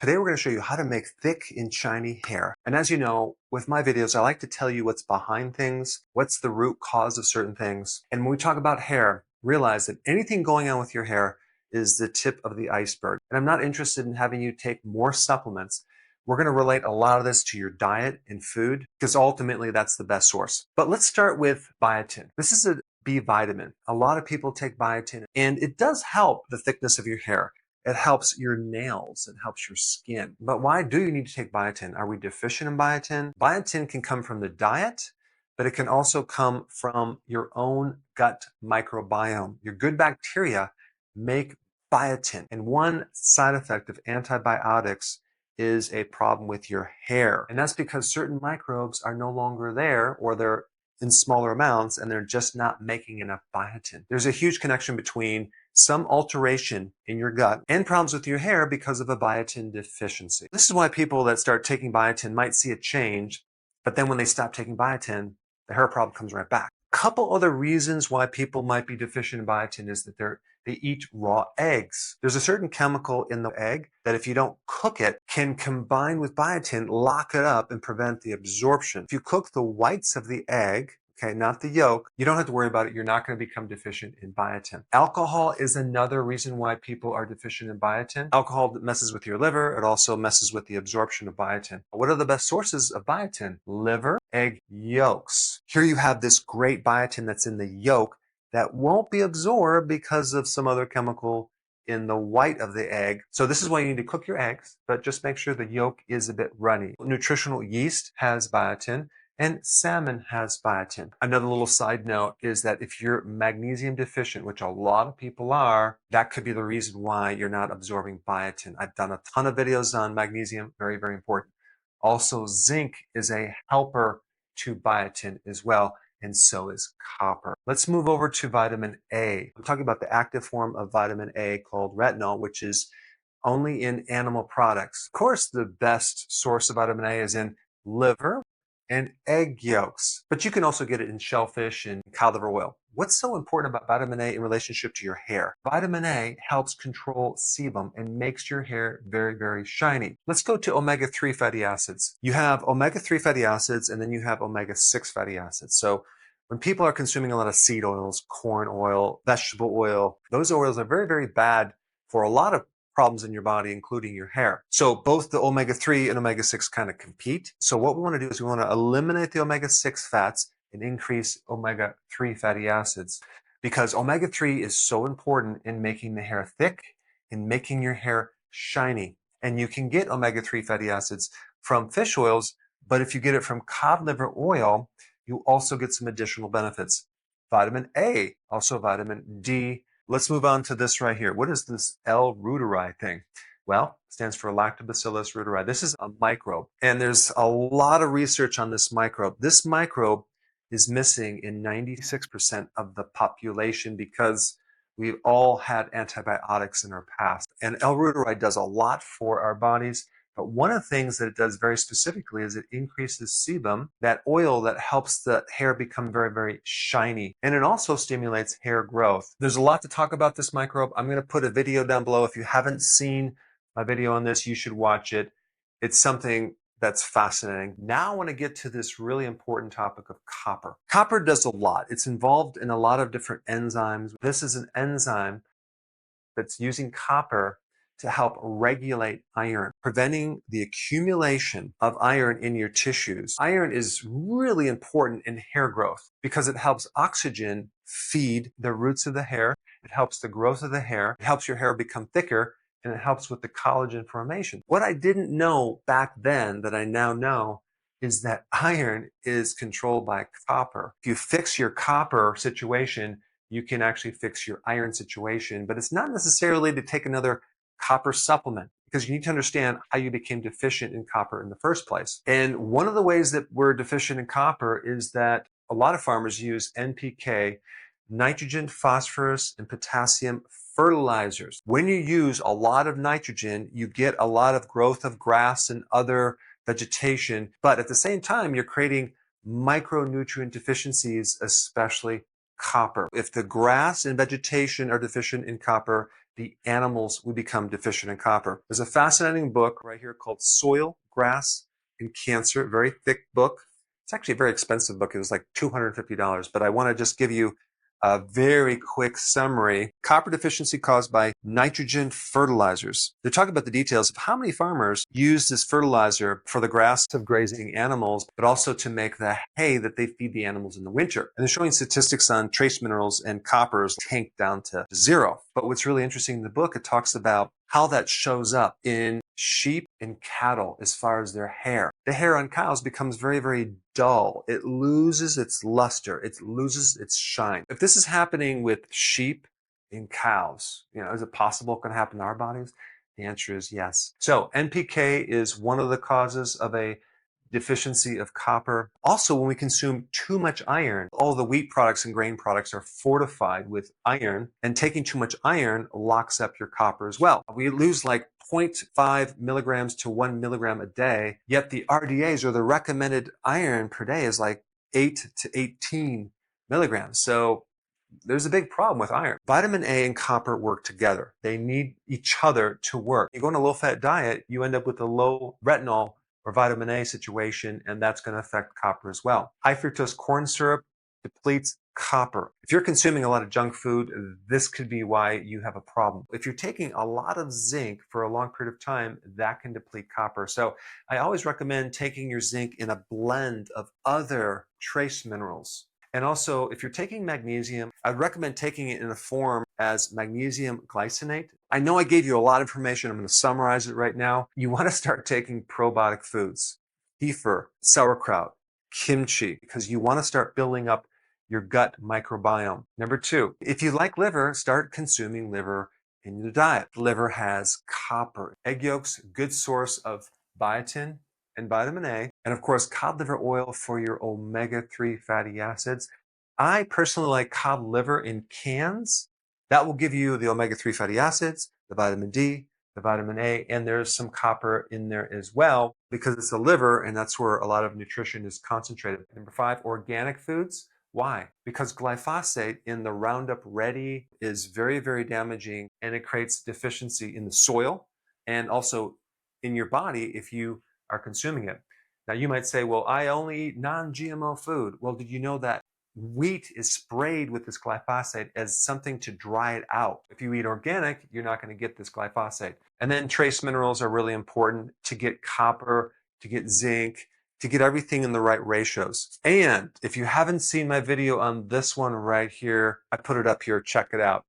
Today we're going to show you how to make thick and shiny hair. And as you know, with my videos, I like to tell you what's behind things, what's the root cause of certain things. And when we talk about hair, realize that anything going on with your hair is the tip of the iceberg. And I'm not interested in having you take more supplements. We're going to relate a lot of this to your diet and food because ultimately that's the best source. But let's start with biotin. This is a B vitamin. A lot of people take biotin and it does help the thickness of your hair. It helps your nails. It helps your skin. But why do you need to take biotin? Are we deficient in biotin? Biotin can come from the diet, but it can also come from your own gut microbiome. Your good bacteria make biotin. And one side effect of antibiotics is a problem with your hair. And that's because certain microbes are no longer there, or they're in smaller amounts and they're just not making enough biotin. There's a huge connection between some alteration in your gut and problems with your hair because of a biotin deficiency. This is why people that start taking biotin might see a change, but then when they stop taking biotin, the hair problem comes right back. A couple other reasons why people might be deficient in biotin is that they eat raw eggs. There's a certain chemical in the egg that if you don't cook it, can combine with biotin, lock it up and prevent the absorption. If you cook the whites of the egg, okay, not the yolk, you don't have to worry about it. You're not going to become deficient in biotin. Alcohol is another reason why people are deficient in biotin. Alcohol messes with your liver. It also messes with the absorption of biotin. What are the best sources of biotin? Liver, egg yolks. Here you have this great biotin that's in the yolk that won't be absorbed because of some other chemical in the white of the egg. So this is why you need to cook your eggs, but just make sure the yolk is a bit runny. Nutritional yeast has biotin, and salmon has biotin. Another little side note is that if you're magnesium deficient, which a lot of people are, that could be the reason why you're not absorbing biotin. I've done a ton of videos on magnesium, very, very important. Also, zinc is a helper to biotin as well, and so is copper. Let's move over to vitamin A. I'm talking about the active form of vitamin A called retinol, which is only in animal products. Of course, the best source of vitamin A is in liver and egg yolks, but you can also get it in shellfish and cod liver oil. What's so important about vitamin A in relationship to your hair? Vitamin A helps control sebum and makes your hair very, very shiny. Let's go to omega-3 fatty acids. You have omega-3 fatty acids and then you have omega-6 fatty acids. So when people are consuming a lot of seed oils, corn oil, vegetable oil, those oils are very, very bad for a lot of problems in your body, including your hair. So both the omega-3 and omega-6 kind of compete. So what we want to do is we want to eliminate the omega-6 fats and increase omega-3 fatty acids, because omega-3 is so important in making the hair thick, in making your hair shiny. And you can get omega-3 fatty acids from fish oils, but if you get it from cod liver oil, you also get some additional benefits. Vitamin A, also vitamin D. Let's move on to this right here. What is this L. reuteri thing? Well, it stands for Lactobacillus reuteri. This is a microbe, and there's a lot of research on this microbe. This microbe is missing in 96% of the population because we've all had antibiotics in our past. And L. reuteri does a lot for our bodies. But one of the things that it does very specifically is it increases sebum, that oil that helps the hair become very, very shiny. And it also stimulates hair growth. There's a lot to talk about this microbe. I'm going to put a video down below. If you haven't seen my video on this, you should watch it. It's something that's fascinating. Now I want to get to this really important topic of copper. Copper does a lot. It's involved in a lot of different enzymes. This is an enzyme that's using copper to help regulate iron, preventing the accumulation of iron in your tissues. Iron is really important in hair growth because it helps oxygen feed the roots of the hair. It helps the growth of the hair. It helps your hair become thicker, and it helps with the collagen formation. What I didn't know back then that I now know is that iron is controlled by copper. If you fix your copper situation, you can actually fix your iron situation, but it's not necessarily to take another copper supplement, because you need to understand how you became deficient in copper in the first place. And one of the ways that we're deficient in copper is that a lot of farmers use NPK, nitrogen, phosphorus, and potassium fertilizers. When you use a lot of nitrogen, you get a lot of growth of grass and other vegetation, but at the same time, you're creating micronutrient deficiencies, especially copper. If the grass and vegetation are deficient in copper, the animals would become deficient in copper. There's a fascinating book right here called Soil, Grass, and Cancer, very thick book. It's actually a very expensive book. It was like $250, but I want to just give you a very quick summary. Copper deficiency caused by nitrogen fertilizers. They're talking about the details of how many farmers use this fertilizer for the grass of grazing animals, but also to make the hay that they feed the animals in the winter. And they're showing statistics on trace minerals and coppers tanked down to zero. But what's really interesting in the book, it talks about how that shows up in sheep and cattle as far as their hair. The hair on cows becomes very, very dull. It loses its luster. It loses its shine. If this is happening with sheep and cows, is it possible it can happen to our bodies? The answer is yes. So NPK is one of the causes of a deficiency of copper. Also, when we consume too much iron, all the wheat products and grain products are fortified with iron, and taking too much iron locks up your copper as well. We lose like 0.5 milligrams to 1 milligram a day, yet the RDAs, or the recommended iron per day, is like 8 to 18 milligrams. So there's a big problem with iron. Vitamin A and copper work together. They need each other to work. You go on a low-fat diet, you end up with a low retinol or vitamin A situation, and that's going to affect copper as well. High fructose corn syrup depletes copper. If you're consuming a lot of junk food, this could be why you have a problem. If you're taking a lot of zinc for a long period of time, that can deplete copper. So I always recommend taking your zinc in a blend of other trace minerals. And also, if you're taking magnesium, I'd recommend taking it in a form as magnesium glycinate. I know I gave you a lot of information. I'm going to summarize it right now. You want to start taking probiotic foods, kefir, sauerkraut, kimchi, because you want to start building up your gut microbiome. Number 2, if you like liver, start consuming liver in your diet. Liver has copper. Egg yolks, good source of biotin and vitamin A, and of course cod liver oil for your omega-3 fatty acids. I personally like cod liver in cans. That will give you the omega-3 fatty acids, the vitamin D, the vitamin A, and there's some copper in there as well because it's the liver, and that's where a lot of nutrition is concentrated. Number 5, organic foods. Why? Because glyphosate in the Roundup Ready is very, very damaging, and it creates deficiency in the soil and also in your body if you are consuming it. Now you might say, well, I only eat non-GMO food. Well, did you know that wheat is sprayed with this glyphosate as something to dry it out? If you eat organic, you're not going to get this glyphosate. And then trace minerals are really important to get copper, to get zinc, to get everything in the right ratios. And if you haven't seen my video on this one right here, I put it up here, check it out.